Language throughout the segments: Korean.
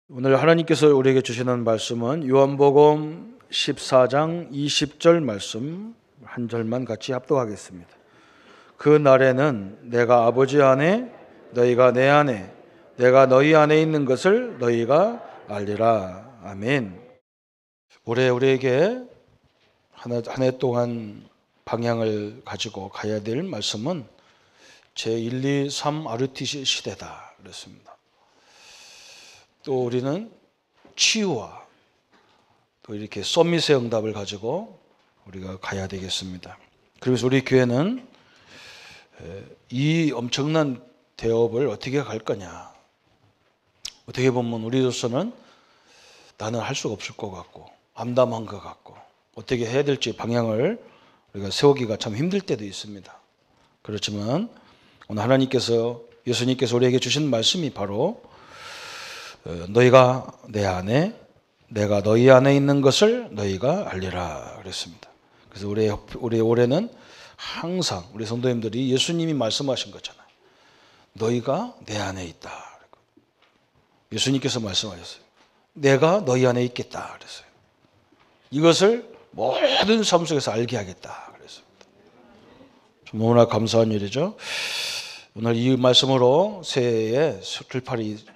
오늘 하나님께서 우리에게 주시는 말씀은 요한복음 14장 20절 말씀 한 절만 같이 합독하겠습니다. 그 날에는 내가 아버지 안에 너희가 내 안에 내가 너희 안에 있는 것을 너희가 알리라. 아멘. 올해 우리에게 한 해 동안 방향을 가지고 가야 될 말씀은 제1, 2, 3 RUTC 시대다 그랬습니다. 또 우리는 치유와 또 이렇게 서밋의 응답을 가지고 우리가 가야 되겠습니다. 그래서 우리 교회는 이 엄청난 대업을 어떻게 갈 거냐. 어떻게 보면 우리로서는 나는 할 수가 없을 것 같고 암담한 것 같고 어떻게 해야 될지 방향을 우리가 세우기가 참 힘들 때도 있습니다. 그렇지만 오늘 하나님께서 예수님께서 우리에게 주신 말씀이 바로 너희가 내 안에 내가 너희 안에 있는 것을 너희가 알리라 그랬습니다. 그래서 우리 올해는 항상 우리 성도님들이 예수님이 말씀하신 거잖아요. 너희가 내 안에 있다. 예수님께서 말씀하셨어요. 내가 너희 안에 있겠다 그랬어요. 이것을 모든 삶 속에서 알게 하겠다 그랬습니다. 너무나 감사한 일이죠. 오늘 이 말씀으로 새해에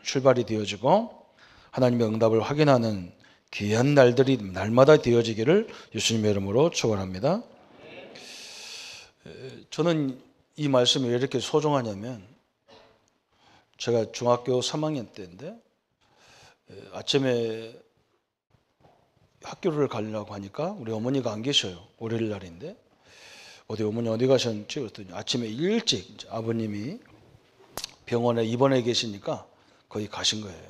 출발이 되어지고 하나님의 응답을 확인하는 귀한 날들이 날마다 되어지기를 예수님의 이름으로 축원합니다. 저는 이 말씀이 왜 이렇게 소중하냐면 제가 중학교 3학년 때인데 아침에 학교를 가려고 하니까 우리 어머니가 안 계셔요. 월요일 날인데 어머니 어디 가셨는지 그랬더니 아침에 일찍 아버님이 병원에 입원해 계시니까 거기 가신 거예요.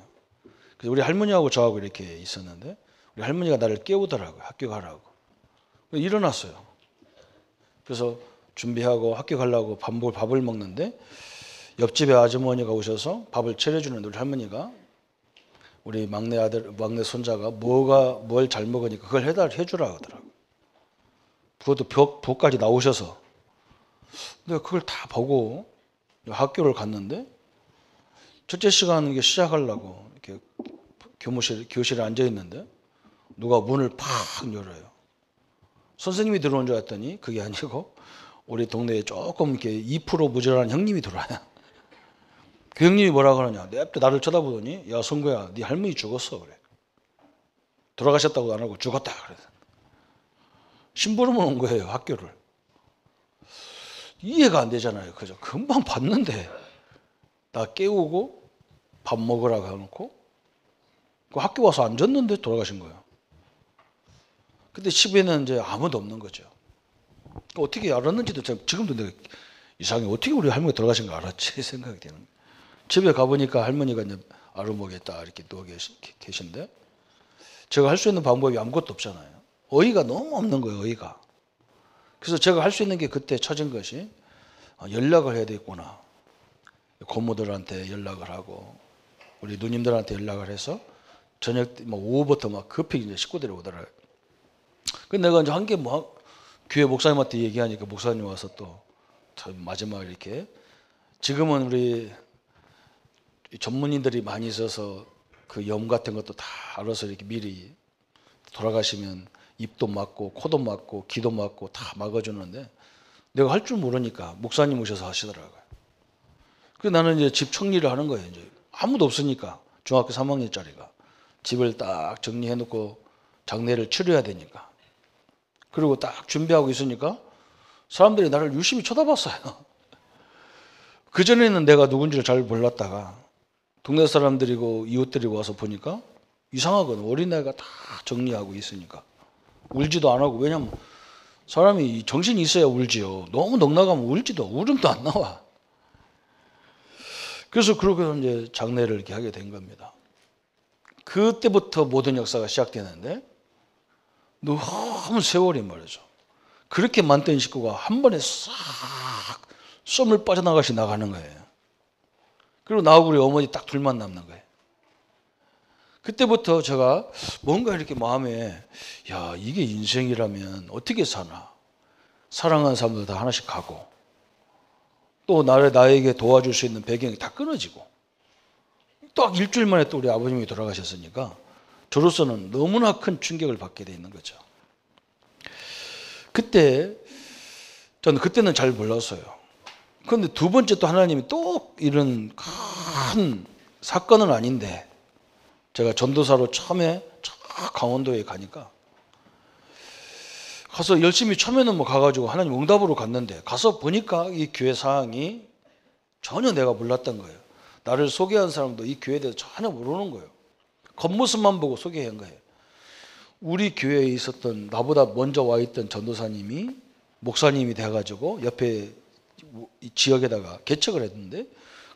그래서 우리 할머니하고 저하고 이렇게 있었는데 우리 할머니가 나를 깨우더라고요. 학교 가라고. 일어났어요. 그래서 준비하고 학교 가려고 밥을 먹는데 옆집에 아주머니가 오셔서 밥을 차려주는데 우리 할머니가 우리 막내 손자가 뭘 잘 먹으니까 그걸 해주라 하더라고요. 그것도 벽까지 나오셔서 내가 그걸 다 보고 학교를 갔는데 첫째 시간 시작하려고 이렇게 교실에 앉아 있는데 누가 문을 팍 열어요. 선생님이 들어온 줄 알았더니 그게 아니고 우리 동네에 조금 이렇게 2% 모자란 형님이 들어와요. 그 형님이 뭐라 그러냐? 냅다 나를 쳐다보더니 야 성구야, 네 할머니 죽었어 그래. 돌아가셨다고 안 하고 죽었다 그래. 심부름을 온 거예요, 학교를. 이해가 안 되잖아요. 그죠? 금방 봤는데 나 깨우고 밥 먹으라고 해놓고 그 학교 와서 앉았는데 돌아가신 거예요. 근데 집에는 이제 아무도 없는 거죠. 어떻게 알았는지도 지금도 내가 이상해. 어떻게 우리 할머니가 돌아가신 거 알았지 생각이 되는 거예요. 집에 가보니까 할머니가 이제 아르목에다 이렇게 누워 계신데 제가 할 수 있는 방법이 아무것도 없잖아요. 어이가 너무 없는 거예요, 어이가. 그래서 제가 할 수 있는 게 그때 찾은 것이 연락을 해야 되겠구나. 고모들한테 연락을 하고 우리 누님들한테 연락을 해서 저녁 오후부터 막 급히 이제 식구들이 오더라고요. 근데 내가 이제 한 게 교회 목사님한테 얘기하니까 목사님 와서 또 마지막에 이렇게 지금은 우리 전문인들이 많이 있어서 그 염 같은 것도 다 알아서 이렇게 미리 돌아가시면 입도 막고 코도 막고 귀도 막고 다 막아주는데 내가 할 줄 모르니까 목사님 오셔서 하시더라고요. 그래서 나는 이제 집 정리를 하는 거예요. 이제 아무도 없으니까 중학교 3학년짜리가 집을 딱 정리해놓고 장례를 치러야 되니까 그리고 딱 준비하고 있으니까 사람들이 나를 유심히 쳐다봤어요. 그전에는 내가 누군지를 잘 몰랐다가 동네 사람들이고 이웃들이 와서 보니까 이상하거든. 어린애가 다 정리하고 있으니까 울지도 안 하고. 왜냐면 사람이 정신이 있어야 울지요. 너무 넉나가면 울음도 안 나와. 그래서 그렇게 이제 장례를 이렇게 하게 된 겁니다. 그때부터 모든 역사가 시작되는데 너무 세월이 말이죠. 그렇게 많던 식구가 한 번에 싹 썸을 빠져나가시 나가는 거예요. 그리고 나하고 우리 어머니 딱 둘만 남는 거예요. 그때부터 제가 뭔가 이렇게 마음에 야 이게 인생이라면 어떻게 사나. 사랑하는 사람들 다 하나씩 가고 또 나에게 도와줄 수 있는 배경이 다 끊어지고 딱 일주일 만에 또 우리 아버님이 돌아가셨으니까 저로서는 너무나 큰 충격을 받게 돼 있는 거죠. 그때 저는 그때는 잘 몰랐어요. 그런데 두 번째 또 하나님이 또 이런 큰 사건은 아닌데 제가 전도사로 처음에 강원도에 가니까 가서 열심히 처음에는 뭐 가가지고 하나님 응답으로 갔는데 가서 보니까 이 교회 상황이 전혀 내가 몰랐던 거예요. 나를 소개한 사람도 이 교회에 대해서 전혀 모르는 거예요. 겉모습만 보고 소개한 거예요. 우리 교회에 있었던 나보다 먼저 와 있던 전도사님이 목사님이 돼가지고 옆에 이 지역에다가 개척을 했는데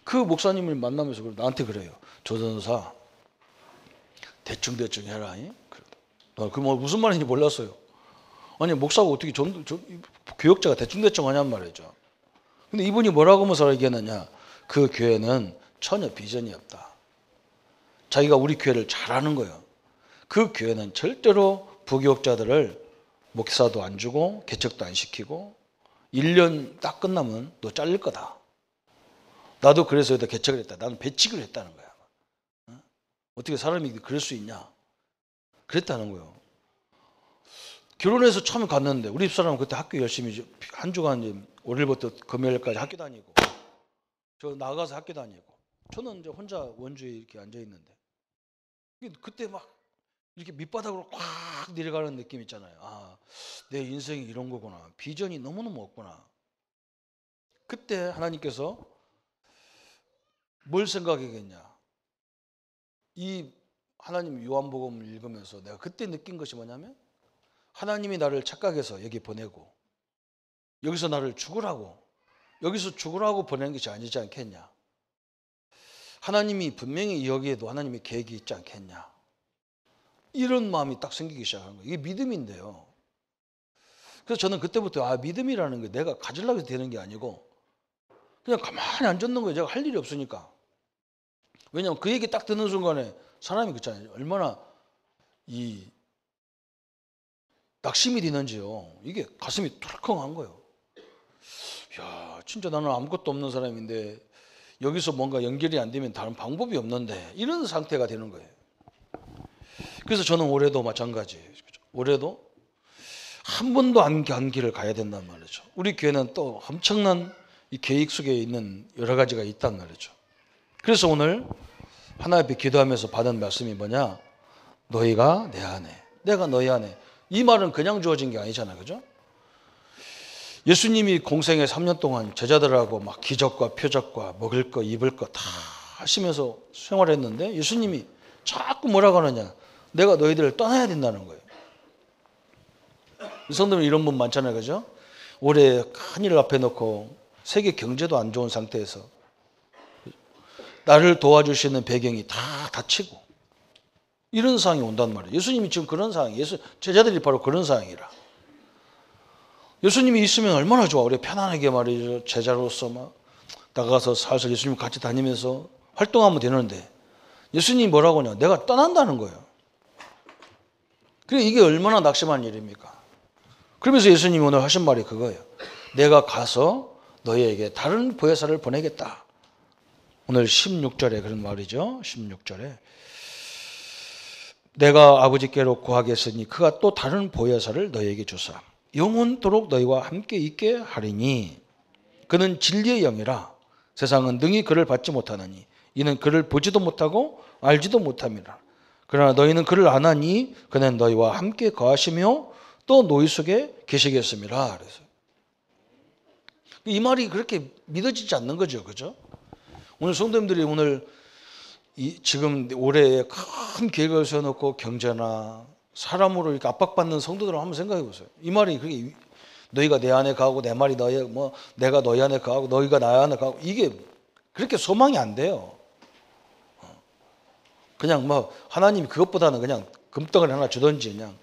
그 목사님을 만나면서 나한테 그래요. 조 전도사 대충 해라. 그 뭐 무슨 말인지 몰랐어요. 아니 목사가 어떻게 교역자가 대충 하냔 말이죠. 근데 이분이 뭐라고 하면서 얘기했느냐. 그 교회는 전혀 비전이 없다. 자기가 우리 교회를 잘 아는 거예요. 그 교회는 절대로 부교역자들을 목사도 안 주고 개척도 안 시키고 1년 딱 끝나면 너 잘릴 거다. 나도 그래서 여기다 개척을 했다. 나는 배직을 했다는 거야. 어떻게 사람이 그럴 수 있냐. 그랬다는 거예요. 결혼해서 처음에 갔는데 우리 집사람은 그때 학교 열심히 한 주간 월요일부터 금요일까지 학교 다니고 저 나가서 학교 다니고 저는 이제 혼자 원주에 이렇게 앉아 있는데 그때 막 이렇게 밑바닥으로 꽉 내려가는 느낌 있잖아요. 아, 내 인생이 이런 거구나. 비전이 너무너무 없구나. 그때 하나님께서 뭘 생각하겠냐. 이 하나님 요한복음을 읽으면서 내가 그때 느낀 것이 뭐냐면 하나님이 나를 착각해서 여기 보내고 여기서 나를 죽으라고 여기서 죽으라고 보내는 것이 아니지 않겠냐. 하나님이 분명히 여기에도 하나님의 계획이 있지 않겠냐. 이런 마음이 딱 생기기 시작한 거예요. 이게 믿음인데요. 그래서 저는 그때부터 믿음이라는 게 내가 가지려고 해서 되는 게 아니고 그냥 가만히 앉았는 거예요. 제가 할 일이 없으니까. 왜냐하면 그 얘기 딱 듣는 순간에 사람이 그렇잖아요. 얼마나 이 낙심이 되는지요. 이게 가슴이 뚜렷한 거예요. 야, 진짜 나는 아무것도 없는 사람인데 여기서 뭔가 연결이 안 되면 다른 방법이 없는데 이런 상태가 되는 거예요. 그래서 저는 올해도 마찬가지. 올해도 한 번도 안 길을 가야 된단 말이죠. 우리 교회는 또 엄청난 이 계획 속에 있는 여러 가지가 있단 말이죠. 그래서 오늘 하나님 앞에 기도하면서 받은 말씀이 뭐냐? 너희가 내 안에, 내가 너희 안에. 이 말은 그냥 주어진 게 아니잖아요. 그죠? 예수님이 공생에 3년 동안 제자들하고 막 기적과 표적과 먹을 거 입을 거 다 하시면서 생활했는데 예수님이 자꾸 뭐라고 하느냐? 내가 너희들을 떠나야 된다는 거예요. 성도님 이런 분 많잖아요. 그죠? 올해 큰일 앞에 놓고 세계 경제도 안 좋은 상태에서 나를 도와주시는 배경이 다 닫히고 이런 상황이 온단 말이에요. 예수님이 지금 그런 상황이에요. 제자들이 바로 그런 상황이라. 예수님이 있으면 얼마나 좋아. 우리 편안하게 말이죠. 제자로서 막 나가서 살살 예수님 같이 다니면서 활동하면 되는데 예수님이 뭐라고 하냐. 내가 떠난다는 거예요. 그래 이게 얼마나 낙심한 일입니까? 그러면서 예수님이 오늘 하신 말이 그거예요. 내가 가서 너희에게 다른 보혜사를 보내겠다. 오늘 16절에 그런 말이죠. 16절에 내가 아버지께로 구하겠으니 그가 또 다른 보혜사를 너희에게 주사 영원토록 너희와 함께 있게 하리니 그는 진리의 영이라 세상은 능히 그를 받지 못하느니 이는 그를 보지도 못하고 알지도 못함이라. 그러나 너희는 그를 아나니 그는 너희와 함께 거하시며 또 너희 속에 계시겠습니다. 그래서 이 말이 그렇게 믿어지지 않는 거죠. 그죠? 오늘 성도님들이 오늘 지금 올해에 큰 계획을 세워놓고 경제나 사람으로 이렇게 압박받는 성도들을 한번 생각해 보세요. 이 말이 그렇게 너희가 내 안에 가고 내 말이 내가 너희 안에 가고 너희가 나 안에 가고 이게 그렇게 소망이 안 돼요. 그냥 하나님이 그것보다는 그냥 금덩어리 하나 주든지 그냥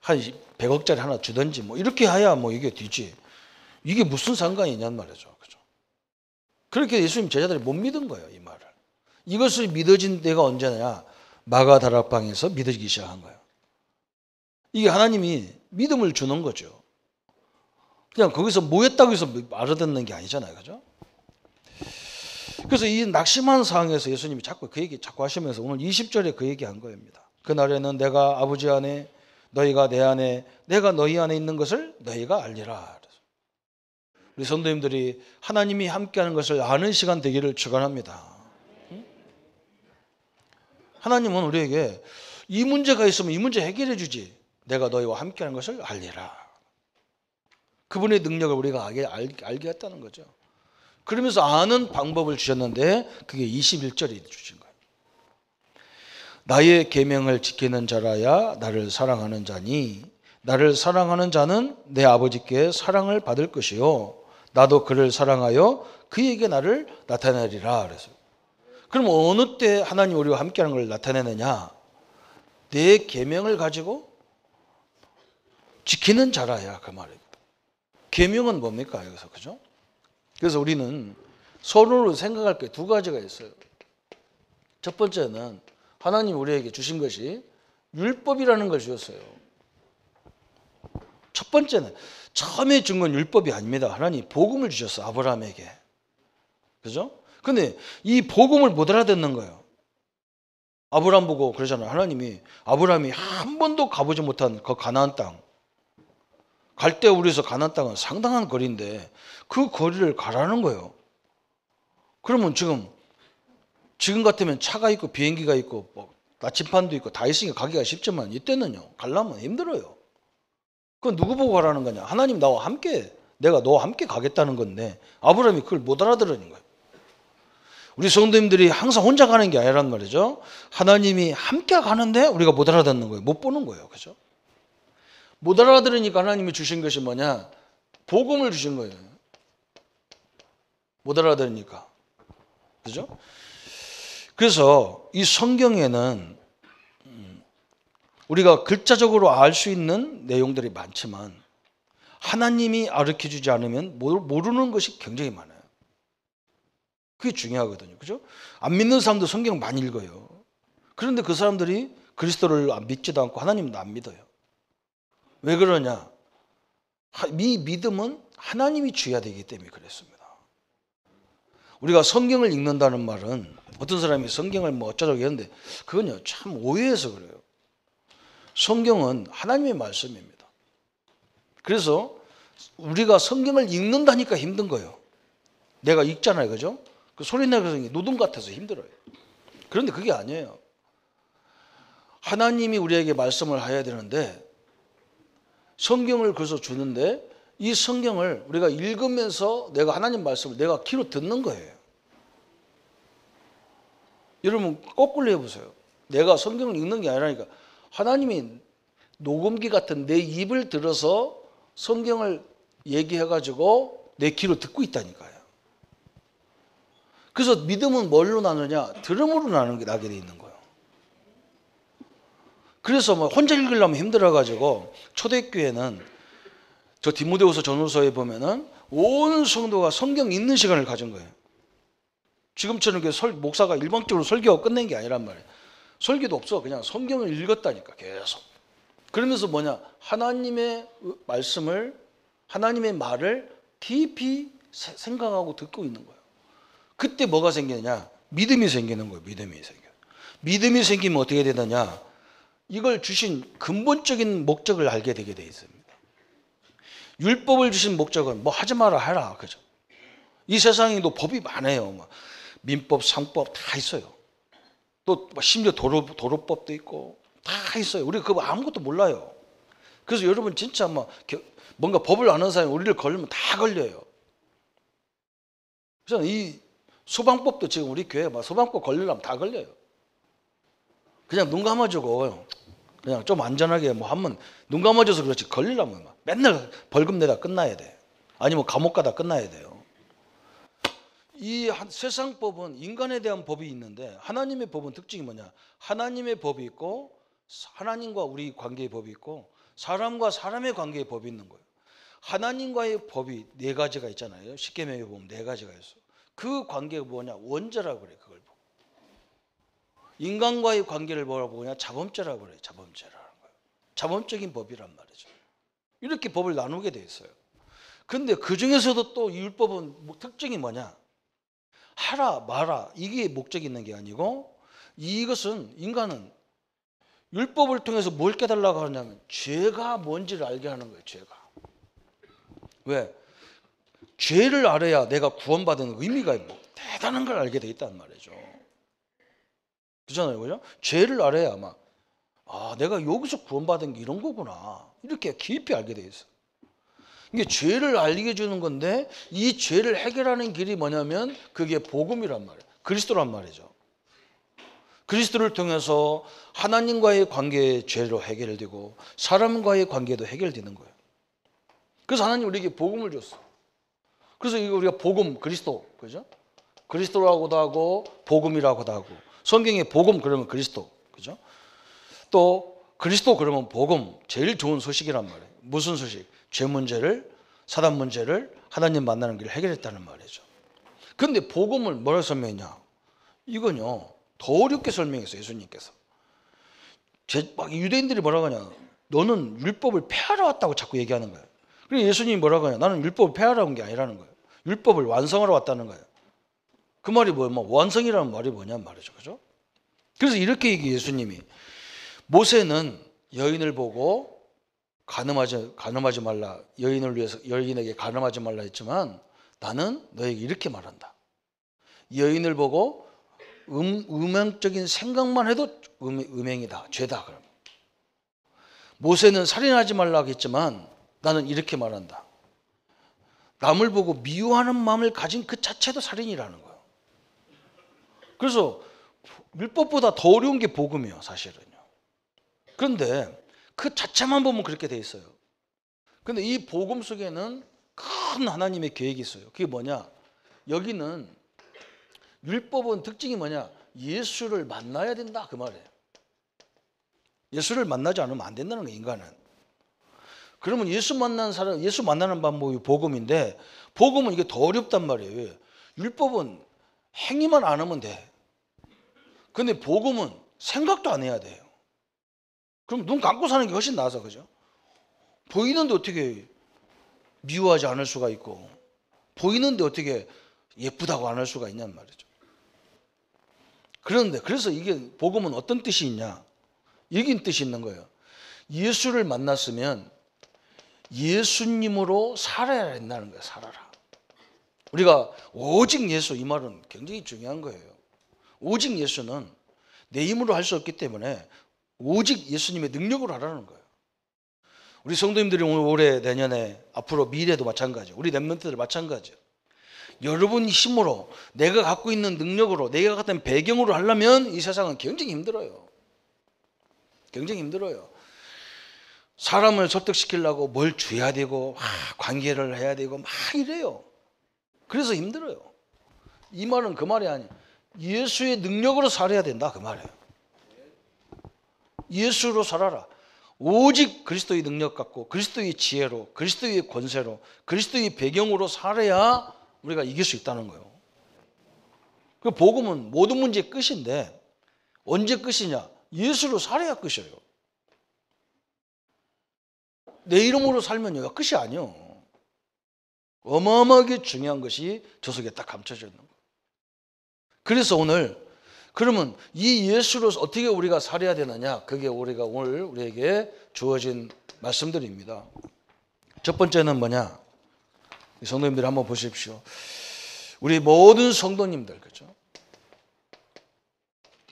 한 100억짜리 하나 주든지 이렇게 해야 이게 되지. 이게 무슨 상관이냔 말이죠. 그죠? 그렇게 예수님 제자들이 못 믿은 거예요, 이 말을. 이것을 믿어진 때가 언제냐? 마가다락방에서 믿어지기 시작한 거예요. 이게 하나님이 믿음을 주는 거죠. 그냥 거기서 모였다고 해서 알아듣는 게 아니잖아요. 그죠? 그래서 이 낙심한 상황에서 예수님이 자꾸 그 얘기 자꾸 하시면서 오늘 20절에 그 얘기 한 겁니다. 그날에는 내가 아버지 안에 너희가 내 안에 내가 너희 안에 있는 것을 너희가 알리라. 우리 성도님들이 하나님이 함께하는 것을 아는 시간 되기를 축원합니다. 하나님은 우리에게 이 문제가 있으면 이 문제 해결해 주지. 내가 너희와 함께하는 것을 알리라. 그분의 능력을 우리가 알게 했다는 거죠. 그러면서 아는 방법을 주셨는데 그게 21절에 주신 거예요. 나의 계명을 지키는 자라야 나를 사랑하는 자니 나를 사랑하는 자는 내 아버지께 사랑을 받을 것이요 나도 그를 사랑하여 그에게 나를 나타내리라. 그래서 그럼 어느 때 하나님 우리와 함께하는 걸 나타내느냐? 내 계명을 가지고 지키는 자라야 그 말입니다. 계명은 뭡니까 여기서, 그죠? 그래서 우리는 서로를 생각할 게 두 가지가 있어요. 첫 번째는 하나님 우리에게 주신 것이 율법이라는 걸 주셨어요. 첫 번째는 처음에 준 건 율법이 아닙니다. 하나님 복음을 주셨어 아브라함에게. 그죠? 근데 이 복음을 못 알아듣는 거예요. 아브라함 보고 그러잖아요. 하나님이 아브라함이 한 번도 가보지 못한 그 가나안 땅. 갈대우리에서 가나안 땅은 상당한 거리인데 그 거리를 가라는 거예요. 그러면 지금 같으면 차가 있고 비행기가 있고 뭐 나침반도 있고 다 있으니까 가기가 쉽지만 이때는요. 가려면 힘들어요. 그건 누구 보고 가라는 거냐? 하나님 나와 함께 내가 너와 함께 가겠다는 건데 아브라함이 그걸 못 알아들으는 거예요. 우리 성도님들이 항상 혼자 가는 게 아니란 말이죠. 하나님이 함께 가는데 우리가 못 알아듣는 거예요. 못 보는 거예요. 그죠? 못 알아들으니까 하나님이 주신 것이 뭐냐? 복음을 주신 거예요. 못 알아들으니까. 그죠? 그래서 이 성경에는 우리가 글자적으로 알 수 있는 내용들이 많지만 하나님이 가르쳐 주지 않으면 모르는 것이 굉장히 많아요. 그게 중요하거든요. 그죠? 안 믿는 사람도 성경 많이 읽어요. 그런데 그 사람들이 그리스도를 믿지도 않고 하나님도 안 믿어요. 왜 그러냐? 이 믿음은 하나님이 주어야 되기 때문에 그랬습니다. 우리가 성경을 읽는다는 말은 어떤 사람이 성경을 뭐 어쩌자고 했는데 그건요 참 오해해서 그래요. 성경은 하나님의 말씀입니다. 그래서 우리가 성경을 읽는다니까 힘든 거예요. 내가 읽잖아요. 그죠? 그 소리 내서 노동 같아서 힘들어요. 그런데 그게 아니에요. 하나님이 우리에게 말씀을 해야 되는데 성경을 그래서 주는데 이 성경을 우리가 읽으면서 내가 하나님 말씀을 내가 귀로 듣는 거예요. 여러분 거꾸로 해보세요. 내가 성경을 읽는 게 아니라니까 하나님이 녹음기 같은 내 입을 들어서 성경을 얘기해가지고 내 귀로 듣고 있다니까요. 그래서 믿음은 뭘로 나누냐? 들음으로 나게 돼 있는 거예요. 그래서 뭐 혼자 읽으려면 힘들어가지고 초대교회는 저 디모데후서 전후서에 보면은 온 성도가 성경 읽는 시간을 가진 거예요. 지금처럼 목사가 일방적으로 설교하고 끝낸 게 아니란 말이에요. 설교도 없어. 그냥 성경을 읽었다니까 계속. 그러면서 뭐냐? 하나님의 말씀을 하나님의 말을 깊이 생각하고 듣고 있는 거예요. 그때 뭐가 생기느냐? 믿음이 생기는 거예요. 믿음이 생기면 어떻게 되느냐? 이걸 주신 근본적인 목적을 알게 되게 돼 있습니다. 율법을 주신 목적은 뭐 하지 마라 해라. 그죠? 이 세상에도 법이 많아요. 뭐 민법, 상법 다 있어요. 또 심지어 도로법도 있고 다 있어요. 우리 그거 아무것도 몰라요. 그래서 여러분 진짜 뭔가 법을 아는 사람이 우리를 걸리면 다 걸려요. 그래서 이 소방법도 지금 우리 교회 소방법 걸리려면 다 걸려요. 그냥 눈 감아주고 그냥 좀 안전하게 하면 눈 감아줘서 그렇지 걸리려면 맨날 벌금 내다 끝나야 돼. 아니면 감옥 가다 끝나야 돼요. 이 세상 법은 인간에 대한 법이 있는데 하나님의 법은 특징이 뭐냐? 하나님의 법이 있고 하나님과 우리 관계의 법이 있고 사람과 사람의 관계의 법이 있는 거예요. 하나님과의 법이 네 가지가 있잖아요. 십계명에 보면 네 가지가 있어. 그 관계가 뭐냐? 원죄라고 그래. 그걸 보고. 인간과의 관계를 뭐라고 보냐? 자범죄라고 그래. 자범죄라는 거예요. 자범적인 법이란 말이죠. 이렇게 법을 나누게 돼 있어요. 근데 그 중에서도 또 율법은 특징이 뭐냐? 하라 마라 이게 목적이 있는 게 아니고, 이것은 인간은 율법을 통해서 뭘 깨달으려고 하냐면 죄가 뭔지를 알게 하는 거예요. 죄가. 왜? 죄를 알아야 내가 구원받은 의미가 뭐 대단한 걸 알게 돼 있단 말이죠. 그렇잖아요. 그죠? 죄를 알아야 막 내가 여기서 구원받은 게 이런 거구나, 이렇게 깊이 알게 돼 있어. 이게 죄를 알게 주는 건데, 이 죄를 해결하는 길이 뭐냐면 그게 복음이란 말이에요. 그리스도란 말이죠. 그리스도를 통해서 하나님과의 관계의 죄로 해결되고 사람과의 관계도 해결되는 거예요. 그래서 하나님 우리에게 복음을 줬어. 그래서 이거 우리가 복음, 그리스도, 그죠? 그리스도라고도 하고 복음이라고도 하고, 성경에 복음 그러면 그리스도, 그죠? 또 그리스도 그러면 복음, 제일 좋은 소식이란 말이에요. 무슨 소식? 죄 문제를, 사단 문제를 하나님 만나는 길을 해결했다는 말이죠. 그런데 복음을 뭐라고 설명했냐? 이건요 더 어렵게 설명했어요. 예수님께서. 막 유대인들이 뭐라고 하냐? 너는 율법을 폐하러 왔다고 자꾸 얘기하는 거예요. 그리고 예수님이 뭐라고 하냐? 나는 율법을 폐하러 온 게 아니라는 거예요. 율법을 완성하러 왔다는 거예요. 그 말이 뭐예요? 완성이라는 말이 뭐냐 말이죠. 그죠? 그래서 이렇게 얘기해. 예수님이 모세는 여인을 보고 간음하지 말라, 여인을 위해서 여인에게 간음하지 말라 했지만 나는 너에게 이렇게 말한다. 여인을 보고 음행적인 생각만 해도 음행이다, 죄다. 그럼 모세는 살인하지 말라고 했지만 나는 이렇게 말한다. 남을 보고 미워하는 마음을 가진 그 자체도 살인이라는 거예요. 그래서 율법보다 더 어려운 게 복음이에요, 사실은요. 그런데 그 자체만 보면 그렇게 돼 있어요. 그런데 이 복음 속에는 큰 하나님의 계획이 있어요. 그게 뭐냐? 여기는 율법은 특징이 뭐냐? 예수를 만나야 된다, 그 말이에요. 예수를 만나지 않으면 안 된다는 거예요, 인간은. 그러면 예수 만나는 사람, 예수 만나는 방법이 복음인데, 복음은 이게 더 어렵단 말이에요. 율법은 행위만 안 하면 돼. 근데 복음은 생각도 안 해야 돼요. 그럼 눈 감고 사는 게 훨씬 나아서, 그죠? 보이는데 어떻게 미워하지 않을 수가 있고, 보이는데 어떻게 예쁘다고 안 할 수가 있냔 말이죠. 그런데 그래서 이게 복음은 어떤 뜻이 있냐? 이긴 뜻이 있는 거예요. 예수를 만났으면 예수님으로 살아야 된다는 거예요. 살아라. 우리가 오직 예수, 이 말은 굉장히 중요한 거예요. 오직 예수는 내 힘으로 할 수 없기 때문에 오직 예수님의 능력으로 하라는 거예요. 우리 성도님들이 올해 내년에 앞으로 미래도 마찬가지예요. 우리 렘넌트들 마찬가지예요. 여러분 힘으로, 내가 갖고 있는 능력으로, 내가 갖는 배경으로 하려면 이 세상은 굉장히 힘들어요. 굉장히 힘들어요. 사람을 설득시키려고 뭘 줘야 되고 관계를 해야 되고 막 이래요. 그래서 힘들어요. 이 말은 그 말이 아니에요. 예수의 능력으로 살아야 된다, 그 말이에요. 예수로 살아라. 오직 그리스도의 능력 갖고 그리스도의 지혜로, 그리스도의 권세로, 그리스도의 배경으로 살아야 우리가 이길 수 있다는 거예요. 그 복음은 모든 문제의 끝인데 언제 끝이냐? 예수로 살아야 끝이에요. 내 이름으로 살면 여기가 끝이 아니에요. 어마어마하게 중요한 것이 저 속에 딱 감춰져 있는 거예요. 그래서 오늘 그러면 이 예수로 어떻게 우리가 살아야 되느냐? 그게 우리가 오늘 우리에게 주어진 말씀들입니다. 첫 번째는 뭐냐? 성도님들 한번 보십시오. 우리 모든 성도님들, 그렇죠?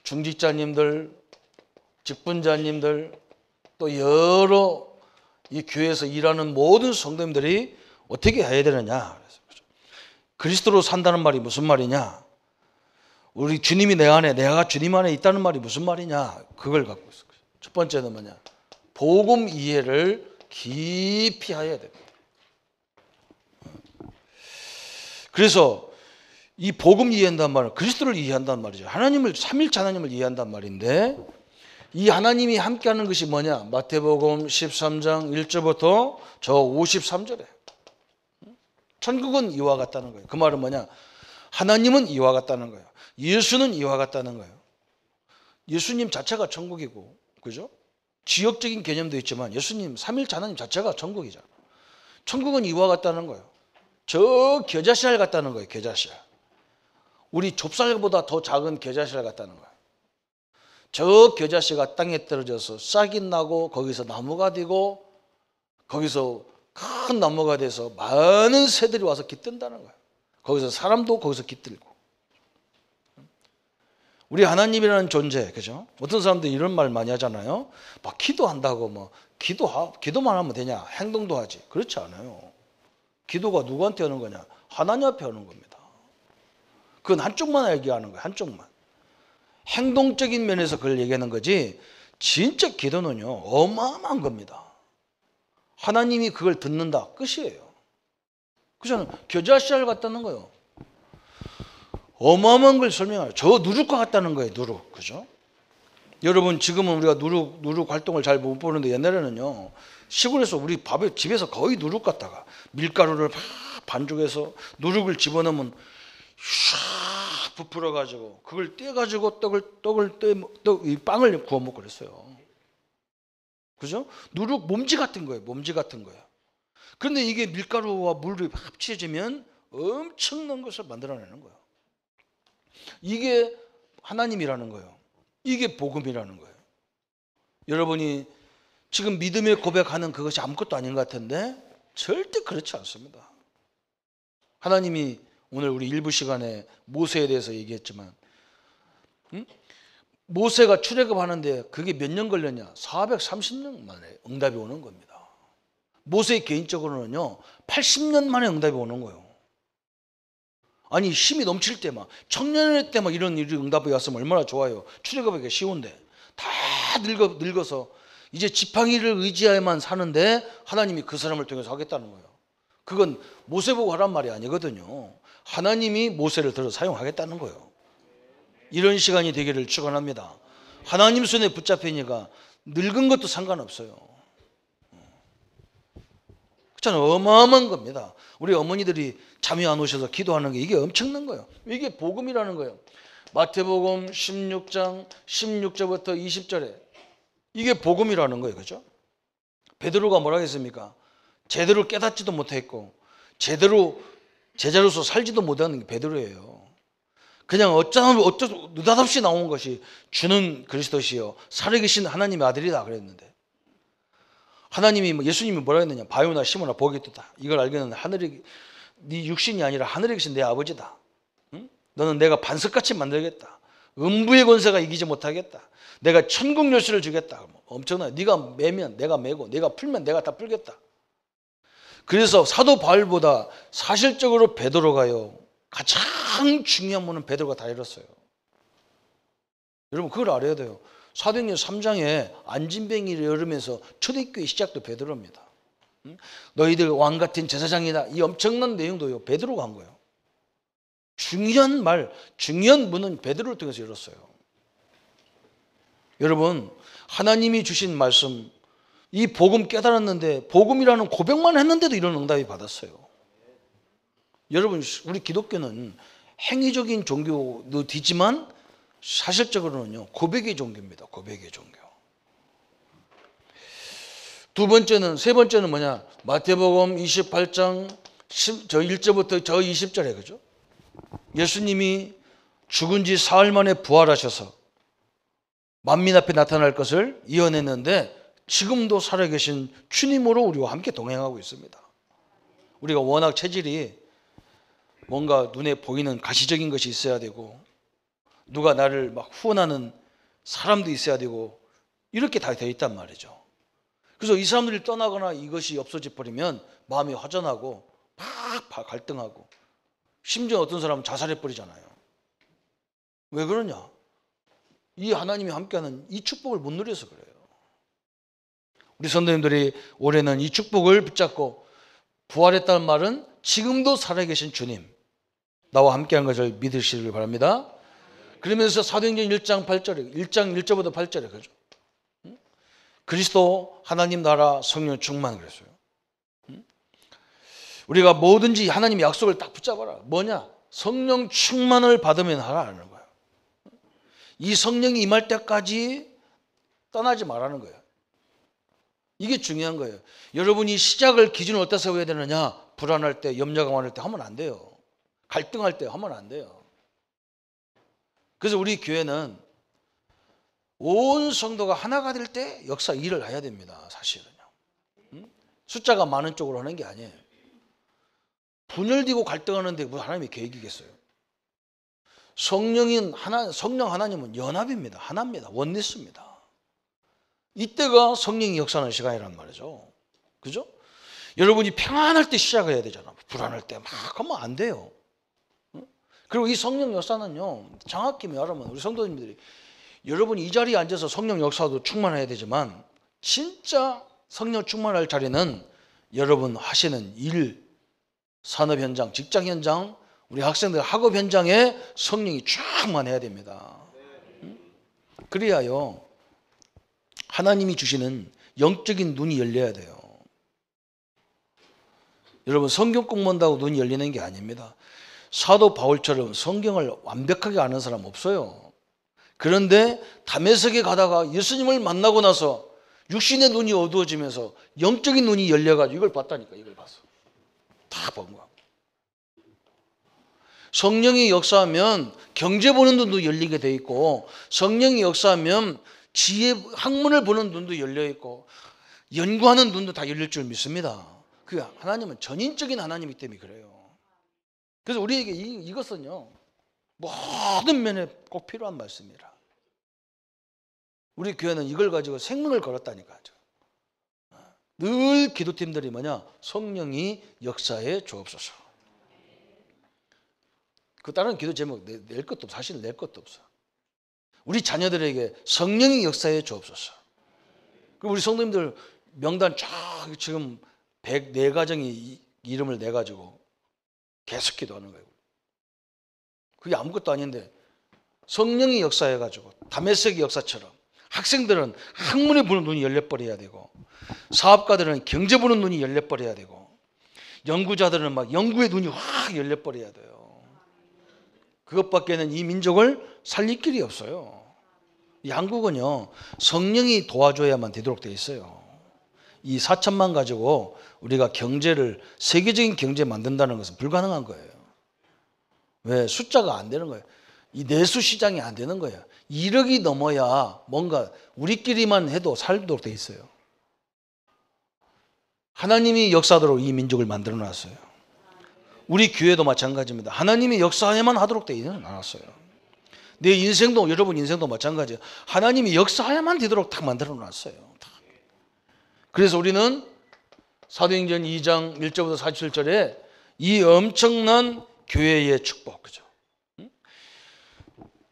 중직자님들, 직분자님들, 또 여러 이 교회에서 일하는 모든 성도님들이 어떻게 해야 되느냐? 그리스도로 산다는 말이 무슨 말이냐? 우리 주님이 내 안에, 내가 주님 안에 있다는 말이 무슨 말이냐? 그걸 갖고 있어요. 첫 번째는 뭐냐? 복음 이해를 깊이 해야 됩니다. 그래서 이 복음 이해한다는 말은 그리스도를 이해한다는 말이죠. 하나님을, 삼일체 하나님을 이해한다는 말인데, 이 하나님이 함께하는 것이 뭐냐? 마태복음 13장 1절부터 저 53절에 천국은 이와 같다는 거예요. 그 말은 뭐냐? 하나님은 이와 같다는 거예요. 예수는 이와 같다는 거예요. 예수님 자체가 천국이고, 그죠? 지역적인 개념도 있지만 예수님 삼일체 하나님 자체가 천국이잖아. 천국은 이와 같다는 거예요. 저 겨자씨알 같다는 거예요. 겨자씨알. 우리 좁쌀보다 더 작은 겨자씨를 갖다는 거예요. 저 겨자씨가 땅에 떨어져서 싹이 나고 거기서 나무가 되고 거기서 큰 나무가 돼서 많은 새들이 와서 깃든다는 거예요. 거기서 사람도 거기서 깃들고. 우리 하나님이라는 존재, 그죠? 어떤 사람들이 이런 말 많이 하잖아요. 막 기도한다고 뭐 기도만 하면 되냐? 행동도 하지. 그렇지 않아요. 기도가 누구한테 하는 거냐? 하나님 앞에 하는 겁니다. 그건 한쪽만 얘기하는 거예요. 한쪽만. 행동적인 면에서 그걸 얘기하는 거지 진짜 기도는요 어마어마한 겁니다. 하나님이 그걸 듣는다 끝이에요. 그래서 겨자씨알 같다는 거예요. 어마어마한 걸 설명해요. 저 누룩과 같다는 거예요. 누룩. 그죠? 여러분 지금은 우리가 누룩 활동을 잘 못 보는데 옛날에는요 시골에서 우리 밥에 집에서 거의 누룩 갖다가 밀가루를 반죽해서 누룩을 집어넣으면 샥 부풀어 가지고 그걸 떼 가지고 이 빵을 구워 먹고 그랬어요. 그죠? 누룩 몸지 같은 거예요. 몸지 같은 거예요. 그런데 이게 밀가루와 물이 합쳐지면 엄청난 것을 만들어내는 거예요. 이게 하나님이라는 거예요. 이게 복음이라는 거예요. 여러분이 지금 믿음의 고백하는 그것이 아무것도 아닌 것 같은데 절대 그렇지 않습니다. 하나님이 오늘 우리 일부 시간에 모세에 대해서 얘기했지만 모세가 출애굽하는데 그게 몇 년 걸렸냐? 430년 만에 응답이 오는 겁니다. 모세 개인적으로는요 80년 만에 응답이 오는 거예요. 아니 힘이 넘칠 때 막 청년의 때 막 이런 일이 응답이 왔으면 얼마나 좋아요. 출애굽하기가 쉬운데 다 늙어서 이제 지팡이를 의지하여만 사는데 하나님이 그 사람을 통해서 하겠다는 거예요. 그건 모세 보고 하란 말이 아니거든요. 하나님이 모세를 들어 사용하겠다는 거예요. 이런 시간이 되기를 축원합니다. 하나님 손에 붙잡히니까 늙은 것도 상관없어요. 그렇잖아요. 어마어마한 겁니다. 우리 어머니들이 잠이 안 오셔서 기도하는 게 이게 엄청난 거예요. 이게 복음이라는 거예요. 마태복음 16장 16절부터 20절에 이게 복음이라는 거예요. 그죠? 베드로가 뭐라 했습니까? 제대로 깨닫지도 못했고 제대로 제자로서 살지도 못하는 게 베드로예요. 그냥 느닷없이 나온 것이 주는 그리스도시요 살아계신 하나님의 아들이다 그랬는데 하나님이 예수님이 뭐라 했느냐? 바요나 시모나 보겠다. 이걸 알게는 하늘에 네 육신이 아니라 하늘에 계신 내 아버지다. 응? 너는 내가 반석같이 만들겠다. 음부의 권세가 이기지 못하겠다. 내가 천국 열쇠를 주겠다. 엄청나요. 네가 매면 내가 매고 네가 풀면 내가 다 풀겠다. 그래서 사도 바울보다 사실적으로 베드로가요 가장 중요한 분은 베드로가 다 이뤘어요. 여러분 그걸 알아야 돼요. 사도행전 3장에 안진뱅이를 열으면서 초대교회 시작도 베드로입니다. 너희들 왕같은 제사장이다. 이 엄청난 내용도요 베드로가 한 거예요. 중요한 말, 중요한 문은 베드로를 통해서 열었어요. 여러분 하나님이 주신 말씀 이 복음 깨달았는데 복음이라는 고백만 했는데도 이런 응답이 받았어요. 여러분 우리 기독교는 행위적인 종교도 되지만 사실적으로는요 고백의 종교입니다. 고백의 종교. 세 번째는 뭐냐? 마태복음 28장 저 1절부터 저 20절에 그죠? 예수님이 죽은 지 사흘 만에 부활하셔서 만민 앞에 나타날 것을 예언했는데 지금도 살아계신 주님으로 우리와 함께 동행하고 있습니다. 우리가 워낙 체질이 뭔가 눈에 보이는 가시적인 것이 있어야 되고 누가 나를 막 후원하는 사람도 있어야 되고 이렇게 다 되어 있단 말이죠. 그래서 이 사람들이 떠나거나 이것이 없어져 버리면 마음이 허전하고 막 갈등하고 심지어 어떤 사람은 자살해 버리잖아요. 왜 그러냐? 이 하나님이 함께하는 이 축복을 못 누려서 그래요. 우리 선생님들이 올해는 이 축복을 붙잡고 부활했다는 말은 지금도 살아계신 주님 나와 함께한 것을 믿으시길 바랍니다. 그러면서 사도행전 1장 8절에 1장 1절부터 8절에 그죠? 그리스도 하나님 나라 성령 충만 그랬어요. 우리가 뭐든지 하나님의 약속을 딱 붙잡아라. 뭐냐? 성령 충만을 받으면 하라는 거예요. 이 성령이 임할 때까지 떠나지 말라는 거예요. 이게 중요한 거예요. 여러분이 시작을 기준을 어디다 세워야 되느냐? 불안할 때, 염려가 많을 때 하면 안 돼요. 갈등할 때 하면 안 돼요. 그래서 우리 교회는 온 성도가 하나가 될 때 역사 일을 해야 됩니다. 사실은요. 숫자가 많은 쪽으로 하는 게 아니에요. 분열되고 갈등하는데 무슨 하나님의 계획이겠어요? 성령 하나님은 연합입니다. 하나입니다. 원리스입니다. 이때가 성령이 역사하는 시간이란 말이죠. 그죠? 여러분이 평안할 때 시작해야 되잖아. 불안할 때 막 하면 안 돼요. 그리고 이 성령 역사는요, 정확히 말하면 우리 성도님들이 여러분이 이 자리에 앉아서 성령 역사도 충만해야 되지만 진짜 성령 충만할 자리는 여러분 하시는 일, 산업 현장, 직장 현장, 우리 학생들 학업 현장에 성령이 충만해야 됩니다. 그래야요, 하나님이 주시는 영적인 눈이 열려야 돼요. 여러분 성경 공부한다고 눈이 열리는 게 아닙니다. 사도 바울처럼 성경을 완벽하게 아는 사람 없어요. 그런데 다메섹에 가다가 예수님을 만나고 나서 육신의 눈이 어두워지면서 영적인 눈이 열려가지고 이걸 봤다니까. 이걸 봤어. 다 본 거야. 성령이 역사하면 경제 보는 눈도 열리게 돼 있고, 성령이 역사하면 지혜 학문을 보는 눈도 열려 있고, 연구하는 눈도 다 열릴 줄 믿습니다. 그 하나님은 전인적인 하나님이기 때문에 그래요. 그래서 우리에게 이것은요, 모든 면에 꼭 필요한 말씀이라. 우리 교회는 이걸 가지고 생명을 걸었다니까요. 늘 기도팀들이 뭐냐? 성령이 역사에 주옵소서. 그 다른 기도 제목 낼 것도 없어. 사실 낼 것도 없어. 우리 자녀들에게 성령이 역사에 주옵소서. 그리고 우리 성도님들 명단 쫙 지금 104가정이 이름을 내가지고 계속 기도하는 거예요. 그게 아무것도 아닌데 성령이 역사해가지고 다메섹 역사처럼 학생들은 학문에 보는 눈이 열려버려야 되고, 사업가들은 경제 보는 눈이 열려버려야 되고, 연구자들은 막 연구의 눈이 확 열려버려야 돼요. 그것밖에는 이 민족을 살릴 길이 없어요. 이 한국은요, 성령이 도와줘야만 되도록 돼 있어요. 이 4천만 가지고 우리가 경제를, 세계적인 경제 만든다는 것은 불가능한 거예요. 왜? 숫자가 안 되는 거예요. 이 내수 시장이 안 되는 거예요. 1억이 넘어야 뭔가 우리끼리만 해도 살도록 돼 있어요. 하나님이 역사하도록 이 민족을 만들어 놨어요. 우리 교회도 마찬가지입니다. 하나님이 역사해야만 하도록 돼 있는 않았어요. 내 인생도, 여러분 인생도 마찬가지예요. 하나님이 역사해야만 되도록 딱 만들어 놨어요. 그래서 우리는 사도행전 2장 1절부터 47절에 이 엄청난 교회의 축복, 그죠?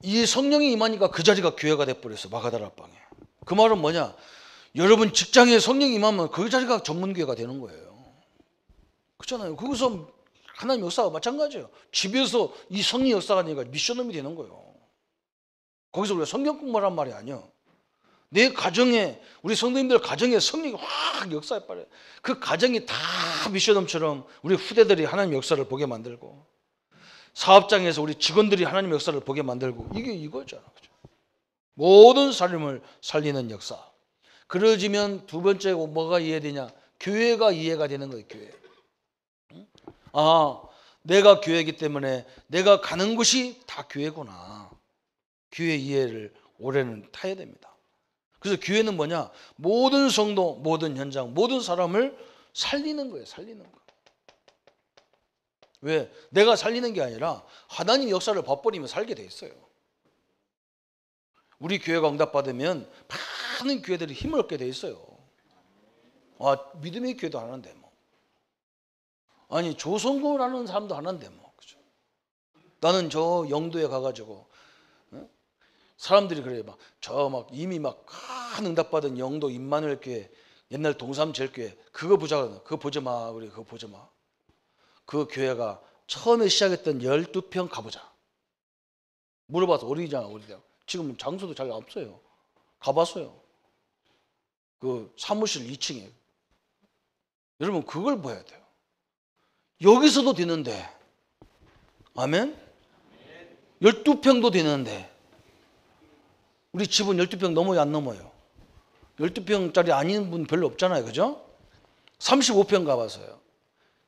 이 성령이 임하니까 그 자리가 교회가 돼버렸어. 마가다락방에. 그 말은 뭐냐? 여러분 직장에 성령이 임하면 그 자리가 전문교회가 되는 거예요. 그렇잖아요. 거기서 하나님 역사가 마찬가지예요. 집에서 이 성령 역사가 되니까 미션홈이 되는 거예요. 거기서 우리가 성경 공부하란 말이 아니야. 내 가정에, 우리 성도님들 가정에 성령이 확 역사해 버려요. 그 가정이 다 미션홈처럼 우리 후대들이 하나님 역사를 보게 만들고, 사업장에서 우리 직원들이 하나님 역사를 보게 만들고, 이게 이거잖아. 그죠? 모든 삶을 살리는 역사. 그러지면 두 번째 뭐가 이해되냐? 교회가 이해가 되는 거예요. 교회. 아, 내가 교회이기 때문에 내가 가는 곳이 다 교회구나. 교회 이해를 올해는 타야 됩니다. 그래서 교회는 뭐냐? 모든 성도, 모든 현장, 모든 사람을 살리는 거예요. 살리는 거. 왜? 내가 살리는 게 아니라 하나님 역사를 봐버리면 살게 돼 있어요. 우리 교회가 응답받으면 많은 교회들이 힘을 얻게 돼 있어요. 아, 믿음의 교회도 하는데 뭐. 아니, 조선교라는 사람도 하는데 뭐. 그죠? 나는 저 영도에 가가지고 사람들이 그래요. 막 저 막 이미 막 큰 응답받은 영도 임마누엘 교회, 옛날 동삼제일교회, 그거 보자. 그거 보지 마. 우리 그거 보지 마. 그 교회가 처음에 시작했던 12평 가보자. 물어봐서 어디냐, 어디냐. 지금 장소도 잘 없어요. 가봤어요. 그 사무실 2층에. 여러분 그걸 봐야 돼요. 여기서도 되는데, 아멘? 12평도 되는데, 우리 집은 12평 넘어요, 안 넘어요? 12평짜리 아닌 분 별로 없잖아요, 그죠? 35평 가봤어요.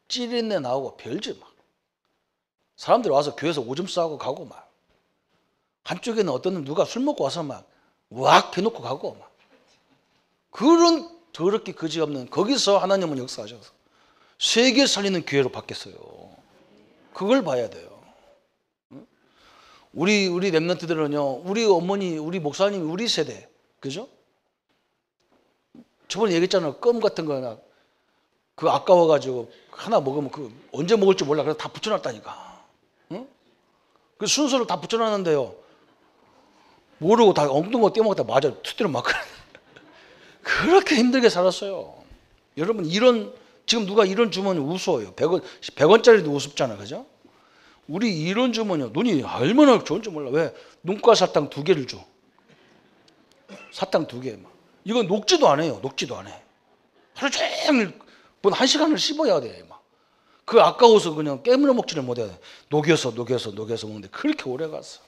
찌린내 나오고 별짓 막. 사람들이 와서 교회에서 오줌 싸고 가고 막. 한쪽에는 어떤 놈 누가 술 먹고 와서 막 우악 해놓고 가고 막 그런 더럽게 그지없는 거기서 하나님은 역사하셔서 세계 살리는 교회로 바뀌었어요. 그걸 봐야 돼요. 우리 랩런트들은요, 우리 어머니, 우리 목사님, 우리 세대, 그죠? 저번에 얘기했잖아요. 껌 같은 거나 그 아까워가지고 하나 먹으면 그 언제 먹을지 몰라. 그래서 다 붙여놨다니까. 응? 그 순서를 다 붙여놨는데요. 모르고 다 엉뚱한 거 떼먹었다 맞아 투대로 막 그렇게 힘들게 살았어요. 여러분 지금 누가 이런 주머니 우스워요. 100원짜리도 우습잖아, 그죠? 우리 이런 주머니요. 눈이 얼마나 좋은지 몰라. 왜? 눈가 사탕 2개를 줘. 사탕 2개. 이거 녹지도 안 해요. 녹지도 안 해. 하루 종일 1시간을 씹어야 돼. 막. 그 아까워서 그냥 깨물어 먹지를 못해. 녹여서 먹는데 그렇게 오래 갔어.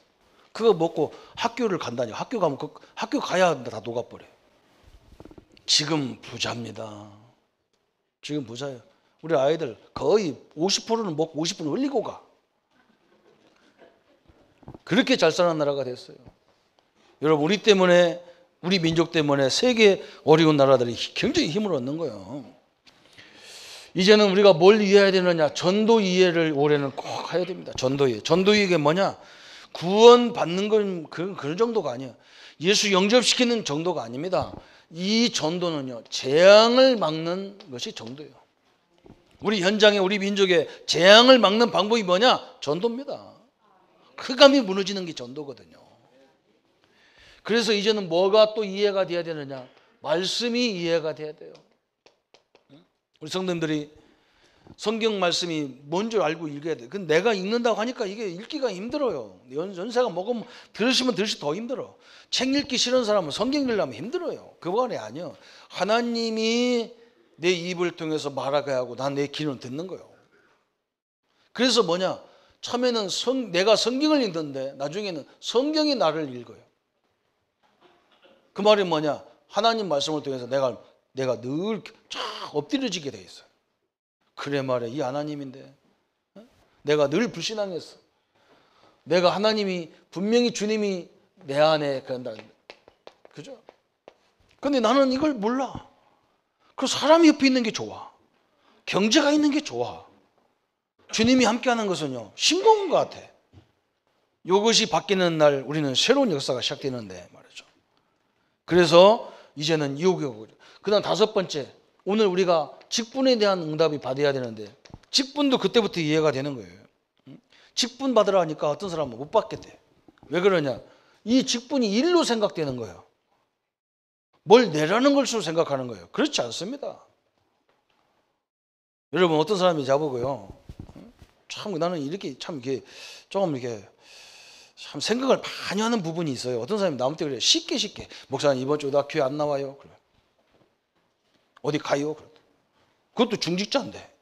그거 먹고 학교를 간다니. 학교 가면 학교 가야 다 녹아버려. 지금 부자입니다. 지금 부자예요. 우리 아이들 거의 50%는 먹고 50%는 흘리고 가. 그렇게 잘 사는 나라가 됐어요. 여러분 우리 때문에 우리 민족 때문에 세계 어려운 나라들이 굉장히 힘을 얻는 거예요. 이제는 우리가 뭘 이해해야 되느냐? 전도 이해를 올해는 꼭 해야 됩니다. 전도 이해. 전도 이해가 뭐냐? 구원 받는 건 그런 정도가 아니에요. 예수 영접시키는 정도가 아닙니다. 이 전도는요, 재앙을 막는 것이 전도예요. 우리 현장에 우리 민족의 재앙을 막는 방법이 뭐냐? 전도입니다. 흑암이 무너지는 게 전도거든요. 그래서 이제는 뭐가 또 이해가 돼야 되느냐? 말씀이 이해가 돼야 돼요. 우리 성도님들이 성경 말씀이 뭔 줄 알고 읽어야 돼요. 근데 내가 읽는다고 하니까 이게 읽기가 힘들어요. 연세가 먹으면 들으시면 들을수록 더 힘들어. 책 읽기 싫은 사람은 성경 읽으려면 힘들어요. 그거는 아니요. 하나님이 내 입을 통해서 말하게 하고 난 내 귀는 듣는 거예요. 그래서 뭐냐? 처음에는 내가 성경을 읽는데 나중에는 성경이 나를 읽어요. 그 말이 뭐냐? 하나님 말씀을 통해서 내가 늘 엎드려지게 돼 있어요. 그래 말이야. 이 하나님인데 내가 늘 불신앙했어. 내가 하나님이 분명히 주님이 내 안에 그런다. 그죠? 근데 나는 이걸 몰라. 그래서 사람이 옆에 있는 게 좋아. 경제가 있는 게 좋아. 주님이 함께하는 것은요, 싱거운 것 같아. 이것이 바뀌는 날 우리는 새로운 역사가 시작되는데 말이죠. 그래서 이제는 유혹이 오고, 그다음 5번째, 오늘 우리가 직분에 대한 응답이 받아야 되는데 직분도 그때부터 이해가 되는 거예요. 직분 받으라 하니까 어떤 사람은 못 받겠대. 왜 그러냐? 이 직분이 일로 생각되는 거예요. 뭘 내라는 것으로 생각하는 거예요. 그렇지 않습니다. 여러분 어떤 사람이 자보고요, 참 나는 이렇게 참 이게 조금 이렇게 참 생각을 많이 하는 부분이 있어요. 어떤 사람이 나한테 그래요. 쉽게 목사님 이번 주 나 교회 안 나와요. 그래. 어디 가요? 그것도 중직자인데.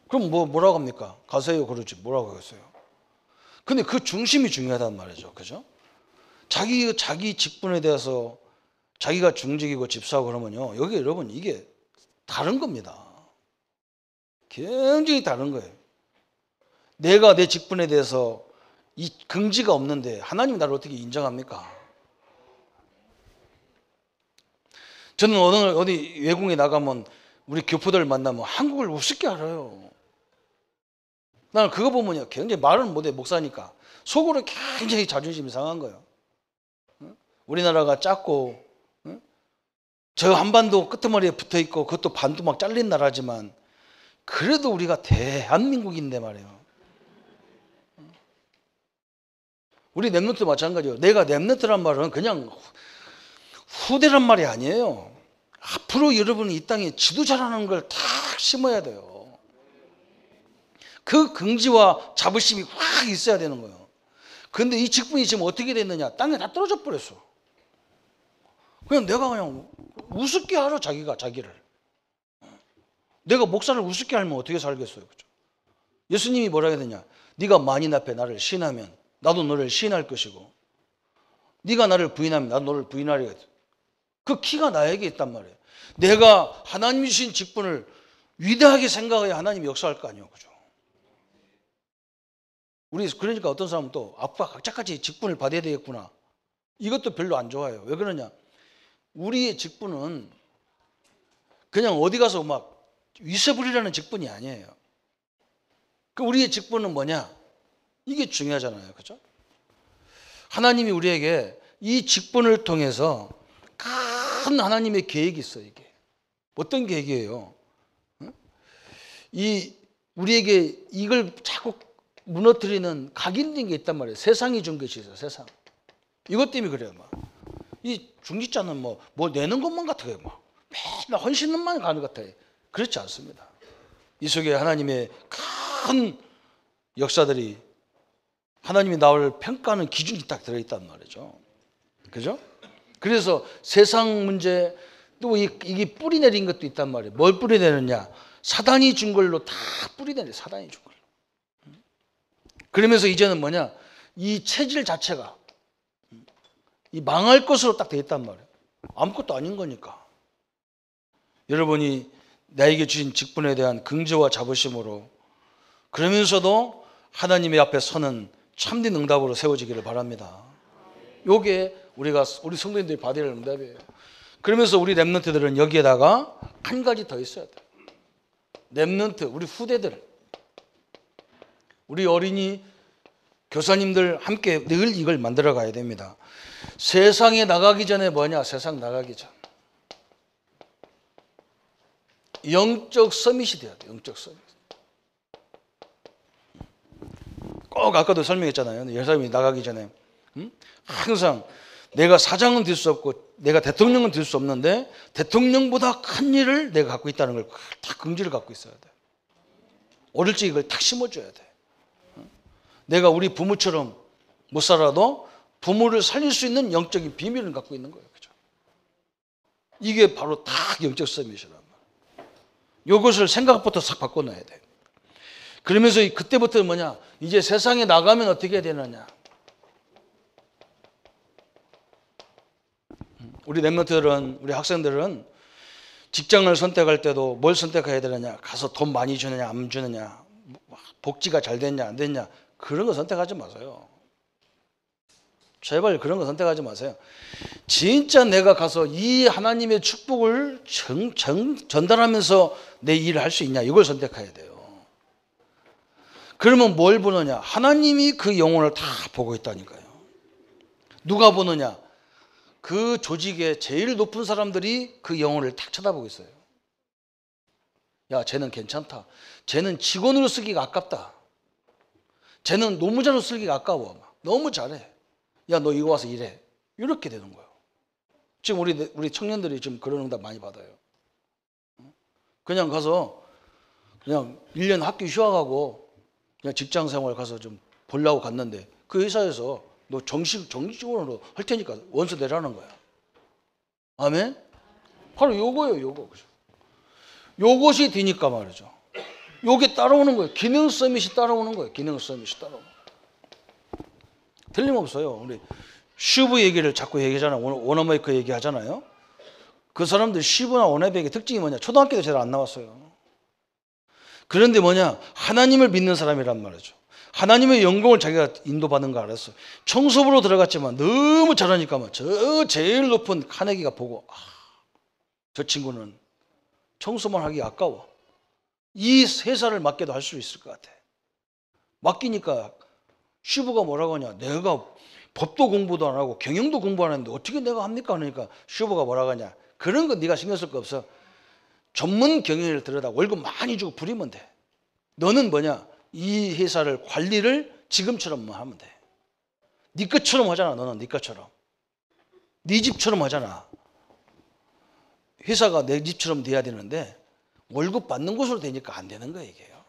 그럼 뭐라고 합니까? 가세요 그러지 뭐라고 하겠어요. 근데 그 중심이 중요하단 말이죠. 그죠? 자기 직분에 대해서 자기가 중직이고 집사하고 그러면요, 여기 여러분 이게 다른 겁니다. 굉장히 다른 거예요. 내가 내 직분에 대해서 이 긍지가 없는데 하나님이 나를 어떻게 인정합니까? 저는 어디 외국에 나가면 우리 교포들 만나면 한국을 우습게 알아요. 나는 그거 보면요, 굉장히 말은 못해. 목사니까 속으로 굉장히 자존심이 상한 거예요. 우리나라가 작고 저 한반도 끄트머리에 붙어있고 그것도 반도 막 잘린 나라지만 그래도 우리가 대한민국인데 말이에요. 우리 랩런트 마찬가지예요. 내가 랩런트란 말은 그냥 후대란 말이 아니에요. 앞으로 여러분이 이 땅에 지도자라는 걸 탁 심어야 돼요. 그 긍지와 자부심이 확 있어야 되는 거예요. 그런데 이 직분이 지금 어떻게 됐느냐? 땅에 다 떨어져 버렸어. 그냥 내가 그냥 우습게 하러 자기를. 내가 목사를 우습게 하면 어떻게 살겠어요? 그죠? 예수님이 뭐라 해야 되냐? 네가 만인 앞에 나를 시인하면 나도 너를 시인할 것이고, 네가 나를 부인하면 나도 너를 부인하리라. 그 키가 나에게 있단 말이에요. 내가 하나님이 주신 직분을 위대하게 생각해야 하나님이 역사할 거 아니에요. 그죠? 우리 그러니까 어떤 사람은 또 아빠 각자까지 직분을 받아야 되겠구나. 이것도 별로 안 좋아요. 왜 그러냐? 우리의 직분은 그냥 어디 가서 막 위세 부리라는 직분이 아니에요. 그 우리의 직분은 뭐냐? 이게 중요하잖아요. 그죠? 하나님이 우리에게 이 직분을 통해서 큰 하나님의 계획이 있어요. 이게 어떤 계획이에요? 이 우리에게 이걸 자꾸 무너뜨리는 각인된 게 있단 말이에요. 세상이 준 것이 있어요. 세상. 이것 때문에 그래요. 막. 이 중직자는 뭐 내는 것만 같아요. 막. 맨날 헌신만 가는 것 같아요. 그렇지 않습니다. 이 속에 하나님의 큰 역사들이 하나님이 나를 평가하는 기준이 딱 들어있단 말이죠. 그죠? 그래서 세상 문제 또 이게 뿌리 내린 것도 있단 말이에요. 뭘 뿌리 내느냐? 사단이 준 걸로 다 뿌리 내려. 사단이 준 걸로. 그러면서 이제는 뭐냐? 이 체질 자체가 이 망할 것으로 딱 돼 있단 말이에요. 아무것도 아닌 거니까. 여러분이 나에게 주신 직분에 대한 긍지와 자부심으로 그러면서도 하나님의 앞에 서는 참된 응답으로 세워지기를 바랍니다. 요게 우리 성도님들이 받아야 할 응답이에요. 그러면서 우리 렘넌트들은 여기에다가 한 가지 더 있어야 돼요. 렘넌트, 우리 후대들, 우리 어린이 교사님들 함께 늘 이걸 만들어 가야 됩니다. 세상에 나가기 전에 뭐냐? 세상 나가기 전 영적 서밋이 돼야 돼요. 영적 서밋. 꼭 아까도 설명했잖아요. 여사님이 나가기 전에 항상 내가 사장은 될 수 없고 내가 대통령은 될 수 없는데 대통령보다 큰 일을 내가 갖고 있다는 걸 다 긍지를 갖고 있어야 돼. 어릴 적 이걸 탁 심어줘야 돼. 내가 우리 부모처럼 못 살아도 부모를 살릴 수 있는 영적인 비밀을 갖고 있는 거예요. 그죠? 이게 바로 다 영적 서밋이란 말이에요. 이것을 생각부터 싹 바꿔놔야 돼. 그러면서 그때부터 뭐냐? 이제 세상에 나가면 어떻게 해야 되느냐? 우리 렘넌트들은, 우리 학생들은 직장을 선택할 때도 뭘 선택해야 되느냐? 가서 돈 많이 주느냐, 안 주느냐? 복지가 잘 됐냐, 안 됐냐? 그런 거 선택하지 마세요. 제발 그런 거 선택하지 마세요. 진짜 내가 가서 이 하나님의 축복을 전달하면서 내 일을 할 수 있냐? 이걸 선택해야 돼요. 그러면 뭘 보느냐? 하나님이 그 영혼을 다 보고 있다니까요. 누가 보느냐? 그 조직의 제일 높은 사람들이 그 영혼을 딱 쳐다보고 있어요. 야, 쟤는 괜찮다. 쟤는 직원으로 쓰기가 아깝다. 쟤는 노무자로 쓰기가 아까워. 너무 잘해. 야, 너 이거 와서 일해. 이렇게 되는 거예요. 지금 우리 청년들이 지금 그런 응답 많이 받아요. 그냥 가서 그냥 1년 학교 휴학하고 그냥 직장 생활 가서 좀 보려고 갔는데 그 회사에서 너 정식직원으로 할 테니까 원서 내라는 거야. 아멘? 바로 요거예요, 요거. 요것이 되니까 말이죠. 요게 따라오는 거예요. 기능 서밋이 따라오는 거예요. 기능 서밋이 따라오는 거예요. 틀림없어요. 우리 슈브 얘기를 자꾸 얘기하잖아요. 워너메이커 얘기하잖아요. 그 사람들 슈브나 워너메이커의 특징이 뭐냐? 초등학교도 제대로 안 나왔어요. 그런데 뭐냐? 하나님을 믿는 사람이란 말이죠. 하나님의 영광을 자기가 인도받는 거 알았어요. 청소부로 들어갔지만 너무 잘하니까 저 제일 높은 카네기가 보고 저 친구는 청소만 하기 아까워. 이 회사를 맡겨도 할 수 있을 것 같아. 맡기니까 슈브가 뭐라고 하냐? 내가 법도 공부도 안 하고 경영도 공부 안 했는데 어떻게 내가 합니까? 그러니까 슈브가 뭐라고 하냐? 그런 거 네가 신경 쓸 거 없어. 전문 경영을 들여다 월급 많이 주고 부리면 돼. 너는 뭐냐? 이 회사를 관리를 지금처럼 하면 돼. 네 것처럼 하잖아. 너는 네 것처럼. 네 집처럼 하잖아. 회사가 내 집처럼 돼야 되는데 월급 받는 곳으로 되니까 안 되는 거예요. 이게요.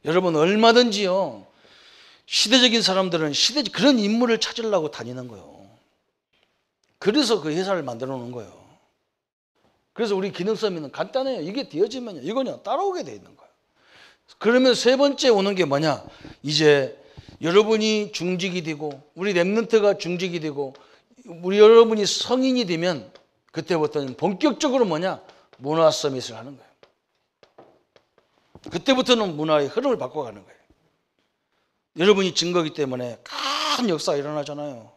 여러분 얼마든지요. 시대적인 사람들은 그런 인물을 찾으려고 다니는 거예요. 그래서 그 회사를 만들어 놓은 거예요. 그래서 우리 기능 서밋은 간단해요. 이게 되어지면요. 이거냐 따라오게 돼 있는 거예요. 그러면 세 번째 오는 게 뭐냐? 이제 여러분이 중직이 되고 우리 렘넌트가 중직이 되고 우리 여러분이 성인이 되면 그때부터는 본격적으로 뭐냐? 문화 서밋을 하는 거예요. 그때부터는 문화의 흐름을 바꿔가는 거예요. 여러분이 증거이기 때문에 큰 역사가 일어나잖아요.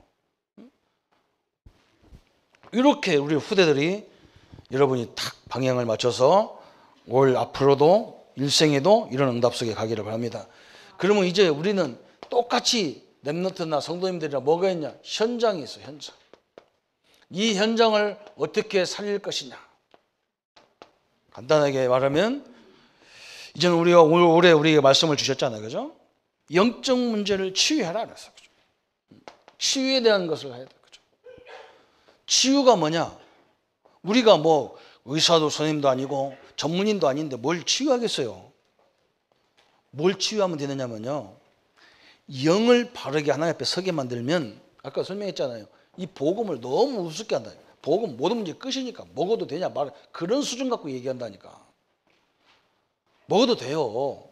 이렇게 우리 후대들이 여러분이 탁 방향을 맞춰서 올 앞으로도 일생에도 이런 응답 속에 가기를 바랍니다. 그러면 이제 우리는 똑같이 렘넌트나 성도님들이랑 뭐가 있냐? 현장이 있어, 현장. 이 현장을 어떻게 살릴 것이냐? 간단하게 말하면 이제는 우리가 올해 우리에게 말씀을 주셨잖아요, 그죠? 영적 문제를 치유해라 그랬어, 그죠? 치유에 대한 것을 해야 돼, 그죠? 치유가 뭐냐? 우리가 뭐 의사도 선생님도 아니고 전문인도 아닌데 뭘 치유하겠어요? 뭘 치유하면 되느냐면요, 영을 바르게 하나님 앞에 서게 만들면, 아까 설명했잖아요, 이 복음을 너무 우습게 한다. 복음 모든 문제 끝이니까 먹어도 되냐 말, 그런 수준 갖고 얘기한다니까. 먹어도 돼요.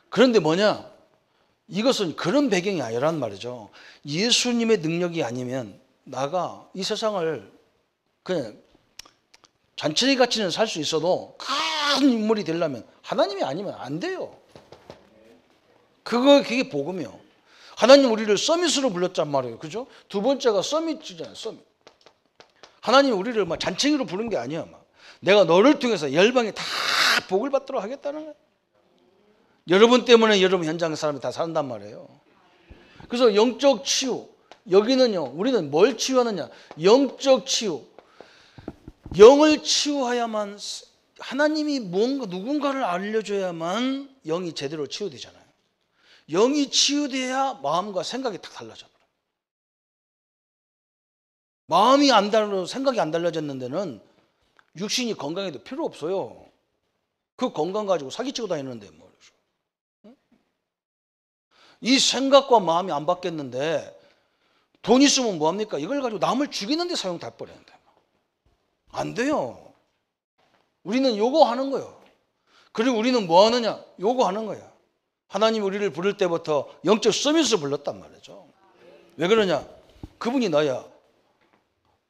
그런데 뭐냐, 이것은 그런 배경이 아니란 말이죠. 예수님의 능력이 아니면 나가 이 세상을 그냥 잔치리 같이는 살 수 있어도 큰 인물이 되려면 하나님이 아니면 안 돼요. 그게 복음이요. 하나님 우리를 서밋으로 불렀단 말이에요, 그죠? 두 번째가 서밋이잖아요, 서밋. 하나님 우리를 막 잔챙이로 부른 게 아니야. 막 내가 너를 통해서 열방이 다 복을 받도록 하겠다는 거예요. 여러분 때문에 여러분 현장 사람이 다 산단 말이에요. 그래서 영적 치유, 여기는요, 우리는 뭘 치유하느냐? 영적 치유. 영을 치유해야만, 하나님이 뭔가 누군가를 알려줘야만 영이 제대로 치유되잖아요. 영이 치유돼야 마음과 생각이 딱 달라져. 마음이 안 달라져, 생각이 안 달라졌는 데는 육신이 건강해도 필요 없어요. 그 건강 가지고 사기치고 다니는데 뭐. 이 생각과 마음이 안 바뀌었는데 돈 있으면 뭐합니까? 이걸 가지고 남을 죽이는 데 사용 다 버리는데 안 돼요. 우리는 요거 하는 거예요. 그리고 우리는 뭐 하느냐? 요거 하는 거야. 하나님이 우리를 부를 때부터 영적 서밋으로 불렀단 말이죠. 왜 그러냐? 그분이 나야.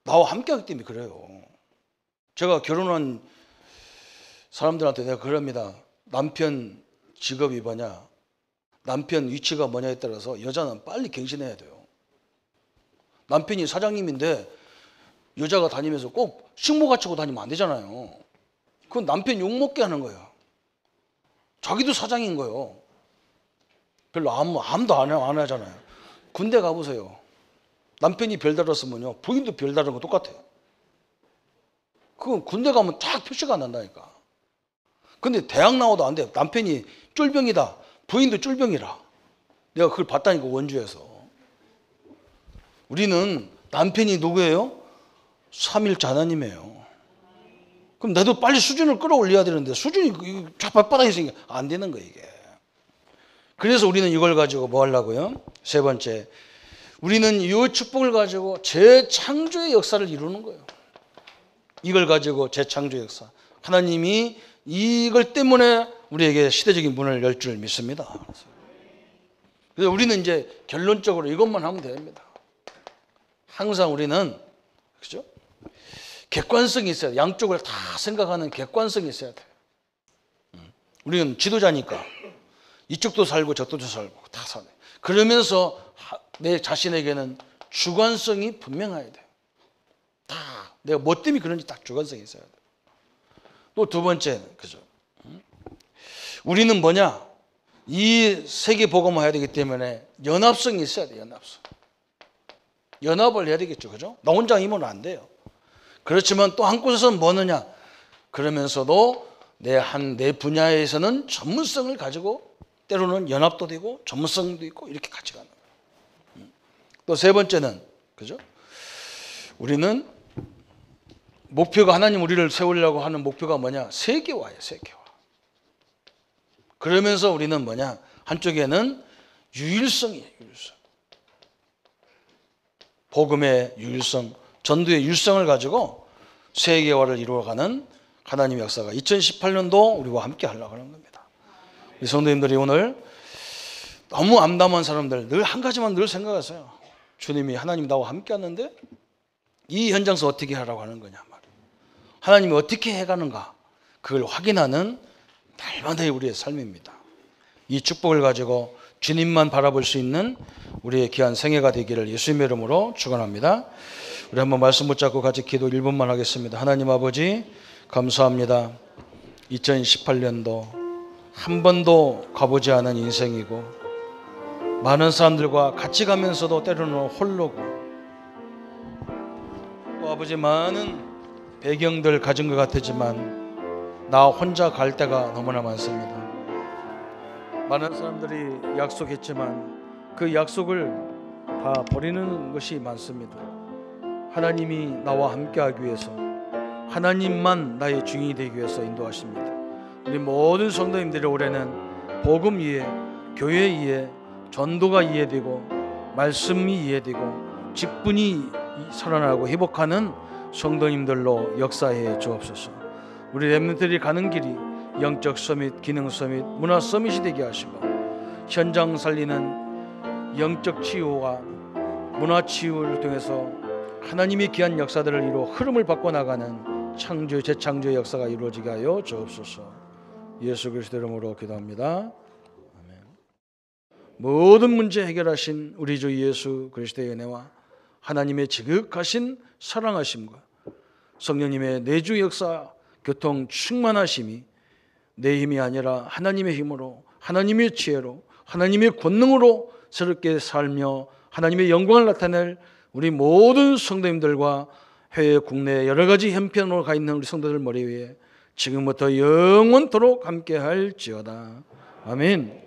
나와 함께 하기 때문에 그래요. 제가 결혼한 사람들한테 내가 그럽니다. 남편 직업이 뭐냐, 남편 위치가 뭐냐에 따라서 여자는 빨리 갱신해야 돼요. 남편이 사장님인데 여자가 다니면서 꼭 식모 갖추고 다니면 안 되잖아요. 그건 남편 욕먹게 하는 거예요. 자기도 사장인 거예요. 별로 아무도 안 하잖아요. 군대 가보세요. 남편이 별달았으면요, 부인도 별다른 거 똑같아요. 그건 군대 가면 딱 표시가 안 난다니까. 근데 대학 나와도 안 돼요. 남편이 쫄병이다, 부인도 쫄병이라. 내가 그걸 봤다니까, 원주에서. 우리는 남편이 누구예요? 삼일째 하나님이에요. 그럼 나도 빨리 수준을 끌어올려야 되는데 수준이 좌발바닥에 있으니까 안 되는 거예요, 이게. 그래서 우리는 이걸 가지고 뭐 하려고요? 세 번째, 우리는 이 축복을 가지고 재창조의 역사를 이루는 거예요. 이걸 가지고 재창조의 역사. 하나님이 이걸 때문에 우리에게 시대적인 문을 열 줄 믿습니다. 그래서 우리는 이제 결론적으로 이것만 하면 됩니다. 항상 우리는, 그죠? 객관성이 있어야 돼. 양쪽을 다 생각하는 객관성이 있어야 돼. 우리는 지도자니까 이쪽도 살고 저쪽도 살고 다 사네. 그러면서 내 자신에게는 주관성이 분명해야 돼. 다 내가 뭐 때문에 그런지 딱 주관성이 있어야 돼. 또 두 번째, 그죠? 우리는 뭐냐? 이 세계 복음을 해야 되기 때문에 연합성이 있어야 돼. 연합성. 연합을 해야 되겠죠, 그죠? 나 혼자 임은 안 돼요. 그렇지만 또 한 곳에서는 뭐느냐? 그러면서도 내 분야에서는 전문성을 가지고 때로는 연합도 되고 전문성도 있고 이렇게 같이 가는 거예요. 또 세 번째는, 그죠? 우리는 목표가, 하나님 우리를 세우려고 하는 목표가 뭐냐? 세계화예요, 세계화. 그러면서 우리는 뭐냐? 한쪽에는 유일성이에요, 유일성. 복음의 유일성, 전도의 유일성을 가지고 세계화를 이루어가는 하나님의 역사가 2018년도 우리와 함께 하려고 하는 겁니다. 우리 성도님들이 오늘 너무 암담한 사람들, 늘 한 가지만 늘 생각하세요. 주님이, 하나님 나와 함께 하는데 이 현장에서 어떻게 하라고 하는 거냐 말이에요. 하나님이 어떻게 해가는가, 그걸 확인하는 날마다의 우리의 삶입니다. 이 축복을 가지고 주님만 바라볼 수 있는 우리의 귀한 생애가 되기를 예수님의 이름으로 축원합니다. 우리 한번 말씀 붙잡고 같이 기도 1분만 하겠습니다. 하나님 아버지 감사합니다. 2018년도 한 번도 가보지 않은 인생이고 많은 사람들과 같이 가면서도 때로는 홀로고 또 아버지 많은 배경들 가진 것 같았지만 나 혼자 갈 때가 너무나 많습니다. 많은 사람들이 약속했지만 그 약속을 다 버리는 것이 많습니다. 하나님이 나와 함께하기 위해서 하나님만 나의 주인이 되기 위해서 인도하십니다. 우리 모든 성도님들이 올해는 복음 이해, 교회 이해, 전도가 이해되고 말씀이 이해되고 직분이 살아나고 회복하는 성도님들로 역사해 주옵소서. 우리 렘넌트들이 가는 길이 영적 서밋, 기능 서밋, 문화 서밋이 되게 하시고 현장 살리는 영적 치유와 문화 치유를 통해서 하나님의 귀한 역사들을 이루어 흐름을 바꿔나가는 창조, 재창조의 역사가 이루어지게 하여 주옵소서. 예수 그리스도 이름으로 기도합니다. 아멘. 모든 문제 해결하신 우리 주 예수 그리스도의 은혜와 하나님의 지극하신 사랑하심과 성령님의 내주 역사 교통 충만하심이 내 힘이 아니라 하나님의 힘으로, 하나님의 지혜로, 하나님의 권능으로 새롭게 살며 하나님의 영광을 나타낼 우리 모든 성도님들과 해외 국내 여러 가지 형편으로 가 있는 우리 성도들 머리 위에 지금부터 영원토록 함께할지어다. 아멘.